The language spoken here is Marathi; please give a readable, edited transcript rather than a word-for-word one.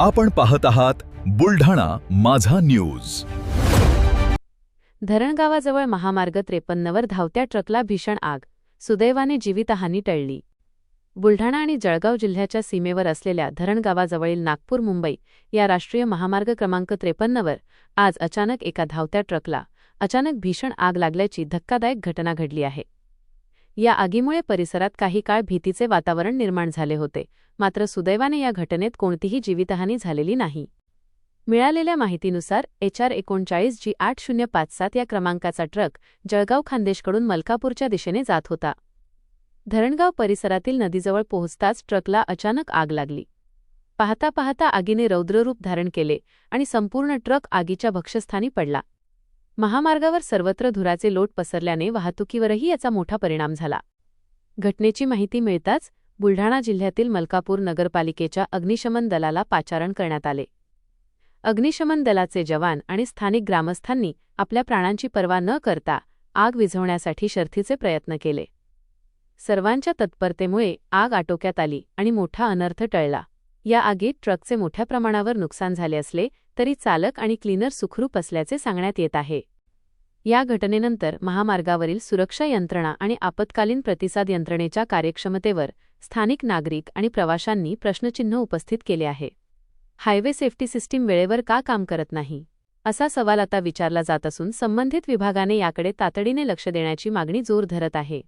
आपण पाहत आहात बुलढाणा माझा न्यूज। धरणगावाजवळ महामार्ग 53वर धावत्या ट्रकला भीषण आग, सुदैवाने जीवितहानी टळली। बुलढाणा आणि जळगाव जिल्ह्याच्या सीमेवर असलेल्या धरणगावाजवळील नागपूर मुंबई या राष्ट्रीय महामार्ग क्रमांक 53वर आज अचानक एका धावत्या ट्रकला अचानक भीषण आग लागल्याची धक्कादायक घटना घडली आहे। या आगीमुळे परिसरात काही काळ भीतीचे वातावरण निर्माण झाले होते, मात्र सुदैवाने या घटनेत कोणतीही जीवितहानी झालेली नाही। मिळालेल्या माहितीनुसार HR-39G 8057 या क्रमांकाचा ट्रक जळगाव खान्देशकडून मलकापूरच्या दिशेने जात होता। धरणगाव परिसरातील नदीजवळ पोहोचताच ट्रकला अचानक आग लागली। पाहता पाहता आगीने रौद्ररूप धारण केले आणि संपूर्ण ट्रक आगीच्या भक्ष्यस्थानी पडला। महामार्गावर सर्वत्र धुराचे लोट पसरल्याने वाहतुकीवरही याचा मोठा परिणाम झाला। घटनेची माहिती मिळताच बुलढाणा जिल्ह्यातील मलकापूर नगरपालिकेच्या अग्निशमन दलाला पाचारण करण्यात आले। अग्निशमन दलाचे जवान आणि स्थानिक ग्रामस्थांनी आपल्या प्राणांची पर्वा न करता आग विझवण्यासाठी शर्थीचे प्रयत्न केले। सर्वांच्या तत्परतेमुळे आग आटोक्यात आली आणि मोठा अनर्थ टळला। या आगीत ट्रकचे मोठ्या प्रमाणावर नुकसान झाले असले तरी चालक आणि क्लीनर सुखरूप असल्याचे सांगण्यात येत आहे। या घटनेनंतर महामार्गावरील सुरक्षा यंत्रणा आणि आपत्कालीन प्रतिसाद यंत्रणेच्या कार्यक्षमतेवर स्थानिक नागरिक आणि प्रवाशांनी प्रश्नचिन्ह उपस्थित केले आहे। हायवे सेफ्टी सिस्टीम वेळेवर का काम करत नाही, असा सवाल आता विचारला जात असून संबंधित विभागाने याकडे तातडीने लक्ष देण्याची मागणी जोर धरत आहे।